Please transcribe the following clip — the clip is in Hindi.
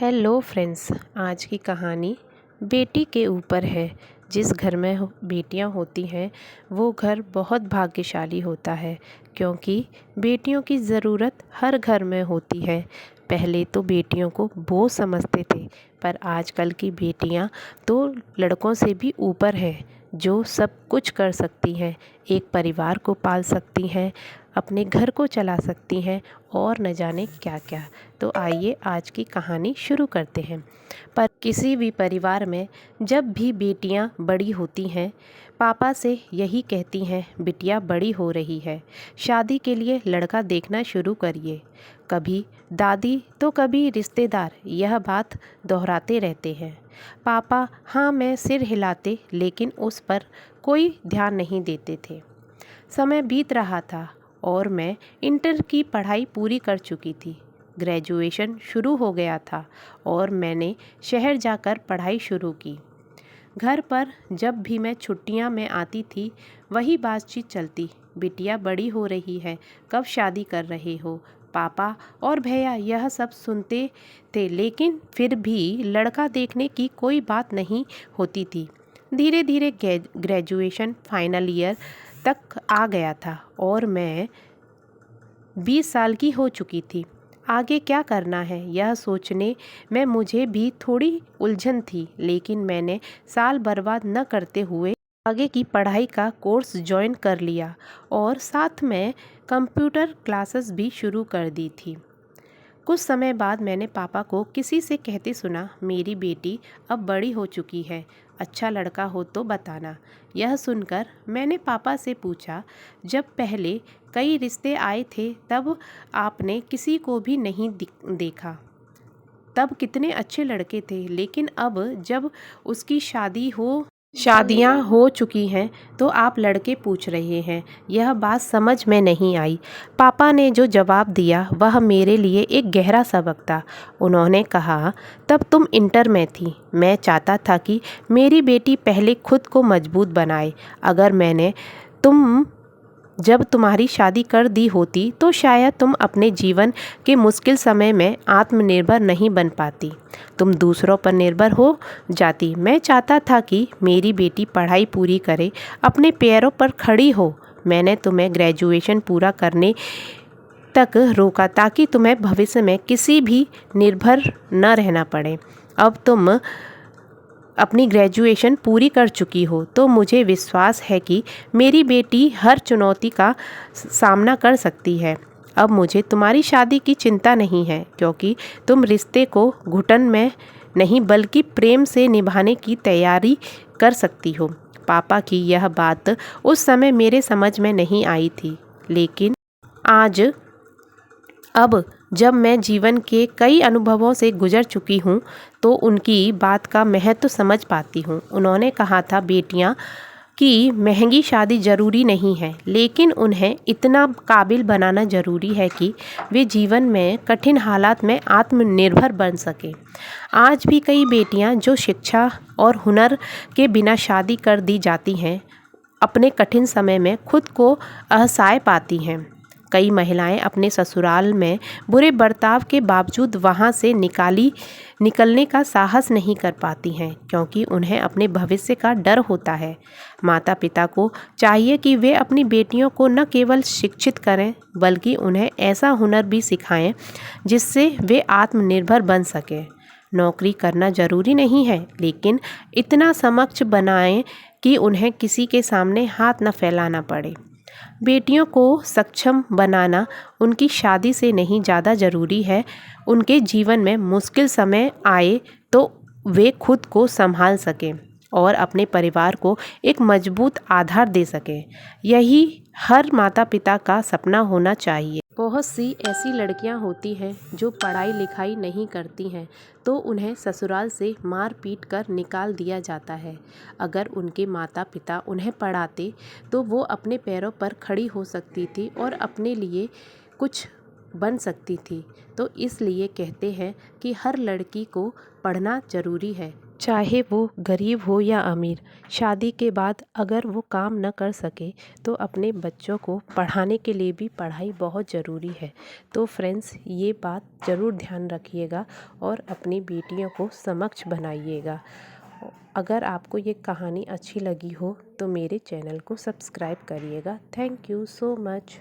Hello friends. आज की कहानी बेटी के ऊपर है। जिस घर में बेटियां होती हैं वो घर बहुत भाग्यशाली होता है, क्योंकि बेटियों की ज़रूरत हर घर में होती है। पहले तो बेटियों को बोझ समझते थे, पर आजकल की बेटियां तो लड़कों से भी ऊपर है, जो सब कुछ कर सकती हैं, एक परिवार को पाल सकती हैं, अपने घर को चला सकती हैं और न जाने क्या क्या। तो आइए आज की कहानी शुरू करते हैं। पर किसी भी परिवार में जब भी बेटियां बड़ी होती हैं, पापा से यही कहती हैं, बिटिया बड़ी हो रही है, शादी के लिए लड़का देखना शुरू करिए। कभी दादी तो कभी रिश्तेदार यह बात दोहराते रहते हैं। पापा हाँ में सिर हिलाते, लेकिन उस पर कोई ध्यान नहीं देते थे। समय बीत रहा था और मैं इंटर की पढ़ाई पूरी कर चुकी थी। ग्रेजुएशन शुरू हो गया था और मैंने शहर जाकर पढ़ाई शुरू की। घर पर जब भी मैं छुट्टियां में आती थी, वही बातचीत चलती, बिटिया बड़ी हो रही है, कब शादी कर रहे हो। पापा और भैया यह सब सुनते थे, लेकिन फिर भी लड़का देखने की कोई बात नहीं होती थी। धीरे धीरे ग्रेजुएशन फाइनल ईयर तक आ गया था और मैं 20 साल की हो चुकी थी। आगे क्या करना है यह सोचने में मुझे भी थोड़ी उलझन थी, लेकिन मैंने साल बर्बाद न करते हुए आगे की पढ़ाई का कोर्स ज्वाइन कर लिया और साथ में कंप्यूटर क्लासेस भी शुरू कर दी थी। कुछ समय बाद मैंने पापा को किसी से कहते सुना, मेरी बेटी अब बड़ी हो चुकी है, अच्छा लड़का हो तो बताना। यह सुनकर मैंने पापा से पूछा, जब पहले कई रिश्ते आए थे तब आपने किसी को भी नहीं देखा, तब कितने अच्छे लड़के थे, लेकिन अब जब उसकी शादियां हो चुकी हैं तो आप लड़के पूछ रहे हैं। यह बात समझ में नहीं आई। पापा ने जो जवाब दिया वह मेरे लिए एक गहरा सबक था। उन्होंने कहा, तब तुम इंटर में थी, मैं चाहता था कि मेरी बेटी पहले खुद को मजबूत बनाए। अगर मैंने जब तुम्हारी शादी कर दी होती तो शायद तुम अपने जीवन के मुश्किल समय में आत्मनिर्भर नहीं बन पाती, तुम दूसरों पर निर्भर हो जाती। मैं चाहता था कि मेरी बेटी पढ़ाई पूरी करे, अपने पैरों पर खड़ी हो। मैंने तुम्हें ग्रेजुएशन पूरा करने तक रोका ताकि तुम्हें भविष्य में किसी भी निर्भर न रहना पड़े। अब तुम अपनी ग्रेजुएशन पूरी कर चुकी हो तो मुझे विश्वास है कि मेरी बेटी हर चुनौती का सामना कर सकती है। अब मुझे तुम्हारी शादी की चिंता नहीं है, क्योंकि तुम रिश्ते को घुटन में नहीं बल्कि प्रेम से निभाने की तैयारी कर सकती हो। पापा की यह बात उस समय मेरे समझ में नहीं आई थी, लेकिन अब जब मैं जीवन के कई अनुभवों से गुजर चुकी हूँ तो उनकी बात का महत्व समझ पाती हूँ। उन्होंने कहा था, बेटियाँ की महंगी शादी ज़रूरी नहीं है, लेकिन उन्हें इतना काबिल बनाना ज़रूरी है कि वे जीवन में कठिन हालात में आत्मनिर्भर बन सकें। आज भी कई बेटियाँ जो शिक्षा और हुनर के बिना शादी कर दी जाती हैं, अपने कठिन समय में खुद को असहाय पाती हैं। कई महिलाएं अपने ससुराल में बुरे बर्ताव के बावजूद वहां से निकलने का साहस नहीं कर पाती हैं, क्योंकि उन्हें अपने भविष्य का डर होता है। माता पिता को चाहिए कि वे अपनी बेटियों को न केवल शिक्षित करें, बल्कि उन्हें ऐसा हुनर भी सिखाएं जिससे वे आत्मनिर्भर बन सकें। नौकरी करना जरूरी नहीं है, लेकिन इतना सक्षम बनाएं कि उन्हें किसी के सामने हाथ न फैलाना पड़े। बेटियों को सक्षम बनाना उनकी शादी से नहीं ज़्यादा ज़रूरी है। उनके जीवन में मुश्किल समय आए तो वे खुद को संभाल सकें और अपने परिवार को एक मजबूत आधार दे सकें। यही हर माता पिता का सपना होना चाहिए। बहुत सी ऐसी लड़कियां होती हैं जो पढ़ाई लिखाई नहीं करती हैं तो उन्हें ससुराल से मार पीट कर निकाल दिया जाता है। अगर उनके माता पिता उन्हें पढ़ाते तो वो अपने पैरों पर खड़ी हो सकती थी और अपने लिए कुछ बन सकती थी। तो इसलिए कहते हैं कि हर लड़की को पढ़ना ज़रूरी है, चाहे वो गरीब हो या अमीर, शादी के बाद अगर वो काम न कर सके तो अपने बच्चों को पढ़ाने के लिए भी पढ़ाई बहुत ज़रूरी है। तो फ्रेंड्स, ये बात ज़रूर ध्यान रखिएगा और अपनी बेटियों को समक्ष बनाइएगा। अगर आपको ये कहानी अच्छी लगी हो तो मेरे चैनल को सब्सक्राइब करिएगा। Thank you so much.